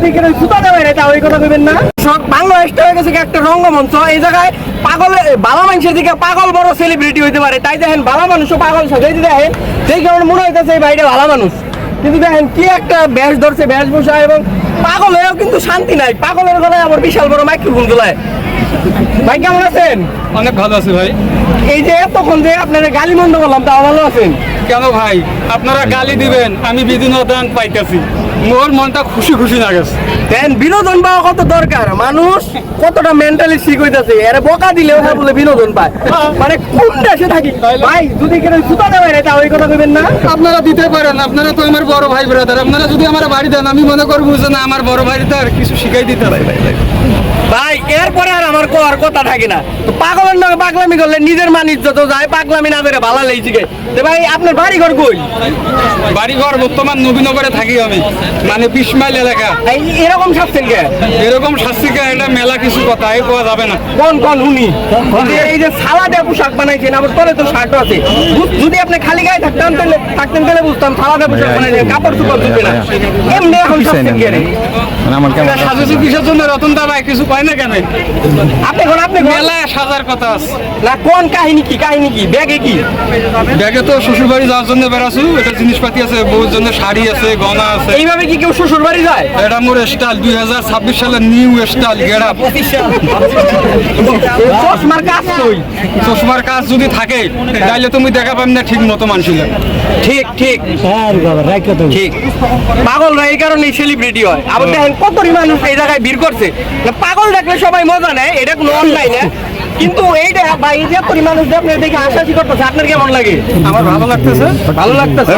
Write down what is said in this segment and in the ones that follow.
যদি কেউ সুতা দেবে তা ওই কথা কইবেন না। বাংলাদেশটা হয়ে গেছে একটা রঙ্গমঞ্চ। এই জায়গায় পাগল বালা মানুষের দিকে পাগল বড় সেলিব্রিটি হইতে পারে, তাই দেখেন বালা মানুষও পাগল সাজাইতে দেখেন, সেই কারণে মনে হইতেছে এই ভাইটা ভালো মানুষ। কিন্তু দেখেন কি একটা বেশ ধরছে বেশভূষা, এবং পাগল হয়েও কিন্তু শান্তি নাই। পাগলের গলায় আবার বিশাল বড় মাইক্রোফোন তোলায়। ভাই কেমন আছেন? অনেক ভালো আছি ভাই। এই যে এতক্ষণ যে আপনারা গালি মন্দ করলাম, তাও ভালো আছেন? কেন ভাই, আপনারা গালি দিবেন, আমি বিনোদন পাইতেছি, মোর মনটা খুশি খুশি লাগেছে। দেন বিনোদন পাওয়া কত দরকার, মানুষ কতটা মেন্টালি ঠিক হইতাছে, এর বকা দিলেও না বলে বিনোদন পায়। মানে কোন দেশে থাকি ভাই, যদি কেউ সুতা দেবে তা ওই কথা কইবেন না। আপনারা দিতে পারেন, আপনারা তো আমার বড় ভাই ব্রাদার, আপনারা যদি আমার বাড়ি দেন আমি মনে করবো যে না আমার বড় ভাই তো আর কিছু শিখাই দিতে পারে ভাই। এরপরে আর আমার কোয়ার কথা থাকে না। তো পাগলের নামে পাগলামি করলে নিজের মান ইজ্জত যায়, পাগলামি না করে ভালো লেগেছে। তো ভাই আপনার বাড়ি ঘর কই? বাড়ি ঘর বর্তমান নবীনগরে থাকি আমি, মানে 20 মাইল এলাকা। এরকম শাস্তেন কে? এরকম শাস্তি কে? এটা মেলা কিছু কথা এই কোয়া যাবে না। কোন কোন উনি এই যে সালাদে পোশাক বানাইছেন, আবার তলে তো শার্টও আছে। যদি আপনি খালি গায়ে থাকতেন তাহলে বুঝতাম সালাদে পোশাক বানাইছেন, কাপড় চোপড় ধুবে না। এমনি এখন শাস্তেন কে রে? সাজেছি কিসের জন্য রতন দা ভাই, কিছু কয় না কেন? আপনি মেলা সাজার কথা আছে না, কোন কাহিনী কি? কাহিনী কি? ব্যাগে কি? ব্যাগে তো শ্বশুর বাড়ি যাওয়ার জন্য বেড়াছু, এটা জিনিসপাতি আছে, বউর জন্য শাড়ি আছে, গয়না আছে। এইভাবে কি কেউ শ্বশুর বাড়ি যায়? এটা মোর স্টাইল, 2026 সালের নিউ স্টাইল গেটআপ। চশমার কাজ কই? চশমার কাজ যদি থাকে তাইলে তুমি দেখা পাবি না ঠিক মতো মানুষের। ঠিক ঠিক ঠিক। পাগলরা এই কারণে সেলিব্রিটি হয়। আবার দেখেন কত মানুষ এই জায়গায় ভিড় করছে। পাগল দেখলে সবাই মজা নেয়, এটা কোনো অন্যায় না। কিন্তু এইটা বা এই যে মানুষ যে আপনার দেখে হাসাহাসি করতেছে, আপনার কেমন লাগে? আমার ভালো লাগতেছে। ভালো লাগতেছে।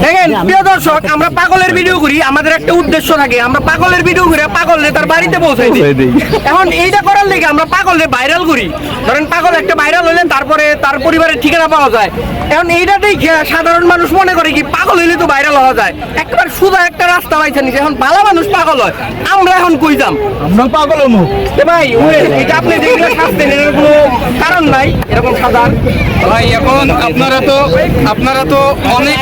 দেখেন প্রিয় দর্শক, আমরা পাগলের ভিডিও করি, আমাদের একটা উদ্দেশ্য থাকে। আমরা পাগলের ভিডিও করে পাগলরে তার বাড়িতে পৌঁছাই দিই। এখন এইটা করার লেগে আমরা পাগলরে ভাইরাল করি। ধরেন পাগল একটা ভাইরাল হলেন, তারপরে তার পরিবারের ঠিকানা পাওয়া যায়। এখন এইটাতেই সাধারণ মানুষ মনে করে কি পাগল হইলে তো ভাইরাল হওয়া যায়। একবার সোজা একটা রাস্তা পাইছে নিচে। এখন ভালো মানুষ পাগল হয়, আমরা এখন কই যাম? আমরা পাগল হমু ভাই এটা আপনি যেগুলো শাস্তেন এর কোনো কারণ নাই এরকম সাধারণ ভাই। এখন আপনারা তো অনেক